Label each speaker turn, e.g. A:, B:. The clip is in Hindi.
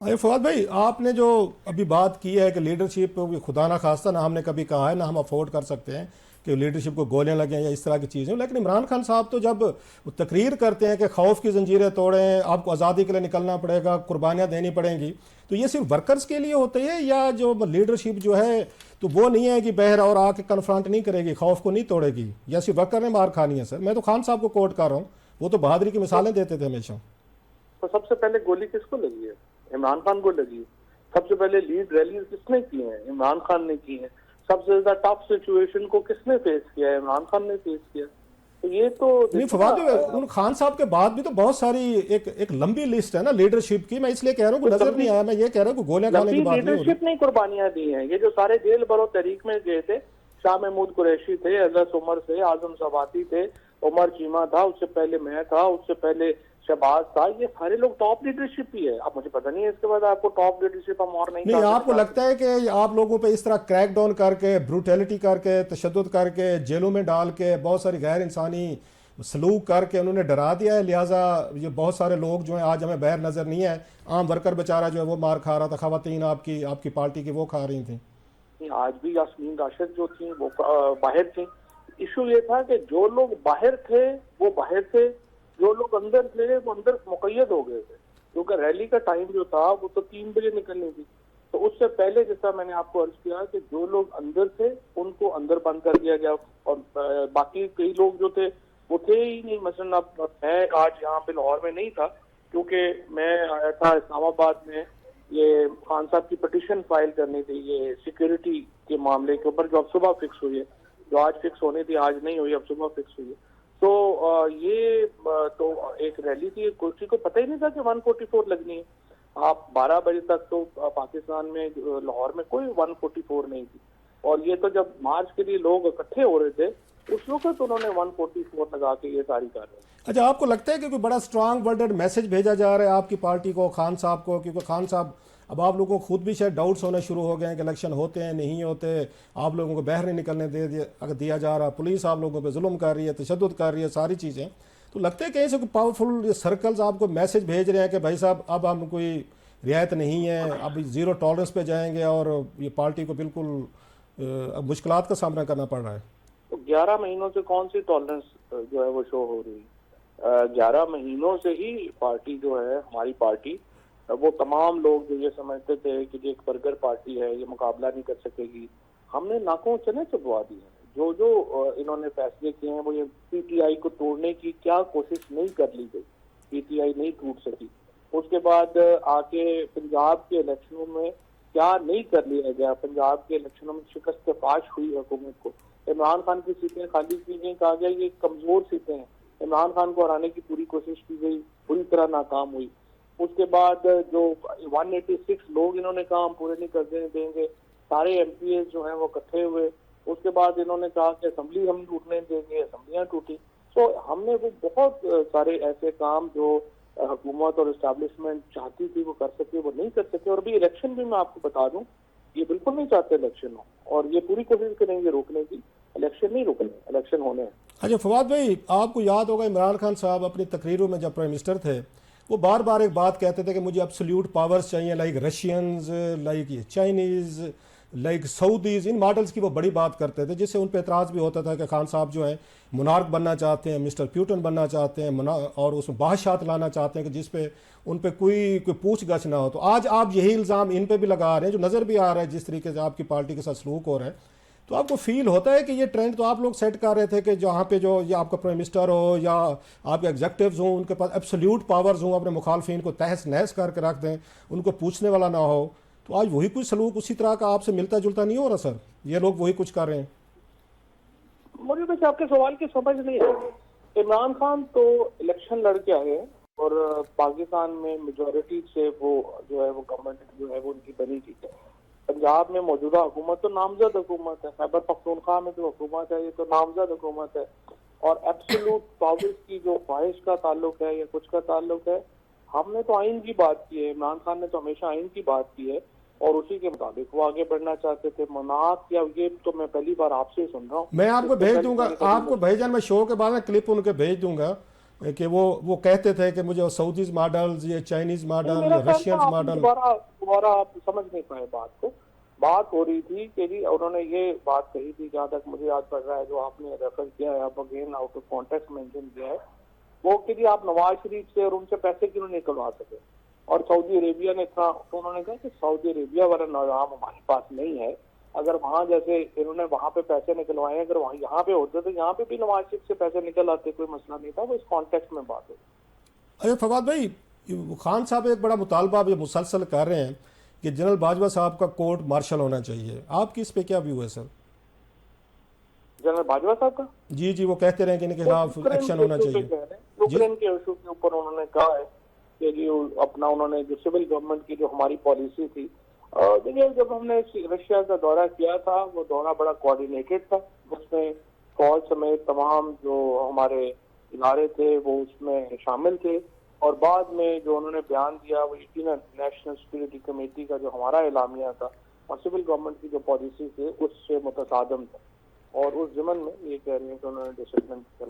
A: अरे फवाद भाई, आपने जो अभी बात की है कि लीडरशिप खुदा ना खास्ता, ना हमने कभी कहा है ना हम अफोर्ड कर सकते हैं कि लीडरशिप को गोलियां लगें या इस तरह की चीज़ें, लेकिन इमरान खान साहब तो जब वो तकरीर करते हैं कि खौफ की जंजीरें तोड़ें, आपको आज़ादी के लिए निकलना पड़ेगा, कुर्बानियाँ देनी पड़ेंगी, तो ये सिर्फ वर्कर्स के लिए होते हैं या जो लीडरशिप जो है तो वो नहीं है कि बहर और आके कन्फ्रंट नहीं करेगी, खौफ को नहीं तोड़ेगी, या सिर्फ वर्कर ने मार खानी है? सर मैं तो खान साहब को कोट कर रहा हूँ, वो तो बहादुरी की
B: तो,
A: मिसालें देते थे हमेशा।
B: तो सबसे पहले गोली किसको लगी है? इमरान खान को लगी है। सबसे पहले लीड रैली किसने की है? इमरान खान ने की है। सबसे ज्यादा टफ सिचुएशन को किसने फेस किया है? इमरान खान ने फेस किया। तो ये तो
A: नहीं
B: देखो
A: फवाद,
B: ना।
A: उन खान साहब के बाद भी तो बहुत सारी एक लंबी लिस्ट है ना लीडरशिप की। मैं इसलिए कह रहा हूँ कि नजर नहीं आया, मैं ये कह रहा हूँ कि गोलियां खाने की
B: लंबी
A: बात नहीं हो रही।
B: लीडरशिप ने कुर्बानियां दी हैं। ये जो सारे जेल भरो तहरीक में गए थे, शाह महमूद कुरैशी थे, अजहर उमर थे, आजम सवाती थे, उमर चीमा था, उससे पहले मैं था, उससे पहले शहबाज था, ये सारे लोग टॉप लीडरशिप ही है। अब मुझे पता नहीं है इसके बाद आपको टॉप लीडरशिप हम और नहीं
A: नहीं,
B: चाहते
A: आपको
B: निकाल
A: लगता है कि आप लोगों पे इस तरह क्रैक डाउन करके, ब्रूटैलिटी करके, तशद्दुद करके, जेलों में डाल के, बहुत सारी गैर इंसानी सलूक करके उन्होंने डरा दिया है, लिहाजा ये बहुत सारे लोग जो हैं आज हमें बहर नज़र नहीं है, आम वर्कर बेचारा जो है वो मार खा रहा था, खवातीन आपकी आपकी पार्टी की वो खा रही थी।
B: आज भी यास्मीन राशिद जो थी वो बाहर थी। इशू ये था कि जो लोग बाहर थे वो बाहर थे, जो लोग अंदर थे वो अंदर मुकैद हो गए थे, क्योंकि रैली का टाइम जो था वो तो 3 बजे निकलनी थी। तो उससे पहले जैसा मैंने आपको अर्ज किया कि जो लोग अंदर थे उनको अंदर बंद कर दिया गया, और बाकी कई लोग जो थे वो थे ही नहीं। मसलन अब मैं आज यहाँ पे लाहौर में नहीं था, क्योंकि मैं आया था इस्लामाबाद में। ये खान साहब की पिटीशन फाइल करनी थी ये सिक्योरिटी के मामले के ऊपर, जो अब सुबह फिक्स हुई है। जो आज फिक्स होनी थी आज नहीं हुई, अब सुबह फिक्स हुई है। तो तो एक रैली थी, किसी को पता ही नहीं था कि 144 लगनी है। आप 12 बजे तक तो पाकिस्तान में लाहौर में कोई 144 नहीं थी। और ये तो जब मार्च के लिए लोग इकट्ठे हो रहे थे उस वक्त उन्होंने 144 लगा के ये सारी कर रहे हैं।
A: अच्छा, आपको लगता है कि कोई बड़ा स्ट्रांग वर्डेड मैसेज भेजा जा रहा है आपकी पार्टी को, खान साहब को? क्योंकि खान साहब, अब आप लोगों को खुद भी शायद डाउट्स होने शुरू हो गए हैं कि इलेक्शन होते हैं नहीं होते, आप लोगों को बाहर नहीं निकलने दिया जा रहा, पुलिस आप लोगों पे जुल्म कर रही है, तशद्दुद कर रही है, सारी चीज़ें। तो लगता है कहीं से कोई पावरफुल सर्कल्स आपको मैसेज भेज रहे हैं कि भाई साहब अब हम कोई रियायत नहीं है, अब ज़ीरो टॉलरेंस पे जाएंगे और ये पार्टी को बिल्कुल मुश्किलात का सामना करना पड़ रहा है?
B: तो 11 महीनों से कौन सी टॉलरेंस जो है वो शो हो रही है? 11 महीनों से ही पार्टी जो है, हमारी पार्टी, वो तमाम लोग जो ये समझते थे कि ये एक बर्गर पार्टी है, ये मुकाबला नहीं कर सकेगी, हमने नाकों चने चबवा दी है। जो जो इन्होंने फैसले किए हैं वो ये पीटीआई को तोड़ने की क्या कोशिश नहीं कर ली गई, पीटीआई नहीं टूट सकी। उसके बाद आके पंजाब के इलेक्शनों में क्या नहीं कर लिया गया, पंजाब के इलेक्शनों में शिकस्त फाश हुई हुकूमत को। इमरान खान की सीटें खाली की गई, कहा गया ये कमजोर सीटें हैं, इमरान खान को हराने की पूरी कोशिश की गई, पूरी तरह नाकाम हुई। उसके बाद जो 186 लोग इन्होंने कहा हम पूरे नहीं कर देंगे, सारे एमपीए जो हैं वो इकट्ठे हुए। उसके बाद इन्होंने कहा कि असेंबली हम टूटने देंगे, असेंबलियां टूटी। तो हमने वो बहुत सारे ऐसे काम जो हुकूमत और इस्टेब्लिशमेंट चाहती थी वो कर सके, वो नहीं कर सके। और अभी इलेक्शन भी मैं आपको बता दूं, ये बिल्कुल नहीं चाहते इलेक्शन हो, और ये पूरी कोशिश करेंगे रोकने की। इलेक्शन नहीं रुकने, इलेक्शन होने हैं।
A: अच्छा फवाद भाई, आपको याद होगा इमरान खान साहब अपनी तकरीरों में जब प्राइम मिनिस्टर थे वो बार बार एक बात कहते थे कि मुझे एब्सोल्यूट पावर्स चाहिए, लाइक रशियंस, लाइक ये चाइनीज़, लाइक सऊदीज़, इन मॉडल्स की वो बड़ी बात करते थे, जिससे उन पर एतराज़ भी होता था कि खान साहब जो है मोनार्क बनना चाहते हैं, मिस्टर प्यूटन बनना चाहते हैं, और उसमें बादशाहत लाना चाहते हैं कि जिस पे उन पे कोई पूछ गछ ना हो। तो आज आप यही इल्ज़ाम इन पे भी लगा रहे हैं, जो नज़र भी आ रहा है जिस तरीके से आपकी पार्टी के साथ सलूक हो रहा है। तो आपको फील होता है कि ये ट्रेंड तो आप लोग सेट कर रहे थे कि जहाँ पे जो या आपका प्राइम मिनिस्टर हो या आपके एग्जेक्टिव्स हों उनके पास एब्सोल्यूट पावर्स हों, अपने मुखालफिन को तहस नहस करके रख दें, उनको पूछने वाला ना हो। तो आज वही कुछ सलूक उसी तरह का आपसे मिलता जुलता नहीं हो रहा सर? ये लोग वही कुछ कर रहे हैं।
B: मुझे बस आपके सवाल की समझ नहीं है। इमरान खान तो इलेक्शन लड़ के आए और पाकिस्तान में मेजोरिटी से वो जो है वो गवर्नमेंट जो है वो उनकी बनी थी। पंजाब में मौजूदा हुकूमत तो नामजद हुकूमत है, खैबर पख्तूनख्वा में जो हुकूमत है ये तो नामजद हुकूमत है। और एब्सोल्यूट पावर्स की जो ख्वाहिश का ताल्लुक है या कुछ का ताल्लुक है, हमने तो आइन की बात की है, इमरान खान ने तो हमेशा आइन की बात की है और उसी के मुताबिक वो आगे बढ़ना चाहते थे। मनात या ये तो मैं पहली बार आपसे सुन रहा हूँ।
A: मैं आपको भेज दूंगा, आपको भेजा, मैं शो के बाद में क्लिप उनके भेज दूंगा कि वो कहते थे कि मुझे सऊदीज मॉडल्स, ये चाइनीज मॉडल
B: मेरा
A: या
B: ख्याल था
A: रशियन
B: आप
A: मॉडल।
B: दोबारा दोबारा आप समझ नहीं पाए बात को। बात हो रही थी कि जी उन्होंने ये बात कही थी, जहाँ तक मुझे याद पड़ रहा है, जो आपने रेफर किया है, आप again out of context mention किया है, वो कि जी आप नवाज शरीफ से और उनसे पैसे क्यों नहीं निकलवा सके, और सऊदी अरेबिया ने इतना, तो उन्होंने कहा कि सऊदी अरेबिया वाला निज़ाम हमारे पास नहीं है। अगर वहाँ जैसे इन्होंने वहाँ पे पैसे निकलवाए, अगर वहाँ यहाँ पे होते तो यहाँ पे भी नवाज शरीफ से पैसे निकल आते, कोई मसला नहीं था। वो इस कॉन्टेक्स्ट में बात होती।
A: अरे फवाद भाई, खान साहब एक बड़ा मुतालबा ये मुसलसल कर रहे हैं कि जनरल बाजवा साहब का कोर्ट मार्शल होना चाहिए। आपकी इस पे क्या व्यू है सर?
B: जनरल बाजवा साहब का
A: जी जी, वो कहते रहे कि इनके खिलाफ एक्शन होना चाहिए।
B: यूक्रेन के इशू के ऊपर उन्होंने कहा है कि जी अपना उन्होंने जो सिविल गवर्नमेंट की जो हमारी पॉलिसी थी, देखिए जब हमने रशिया का दौरा किया था, वो दौरा बड़ा कोऑर्डिनेटेड था, उसमें फौज समेत तमाम जो हमारे इदारे थे वो उसमें शामिल थे। और बाद में जो उन्होंने बयान दिया वो यकीनन नेशनल सिक्योरिटी कमेटी का जो हमारा एलामिया था और सिविल गवर्नमेंट की जो पॉलिसी थी उससे मुतसादम था, और उस ज़मन में ये कह रहे हैं कि उन्होंने डिसिप्लिन का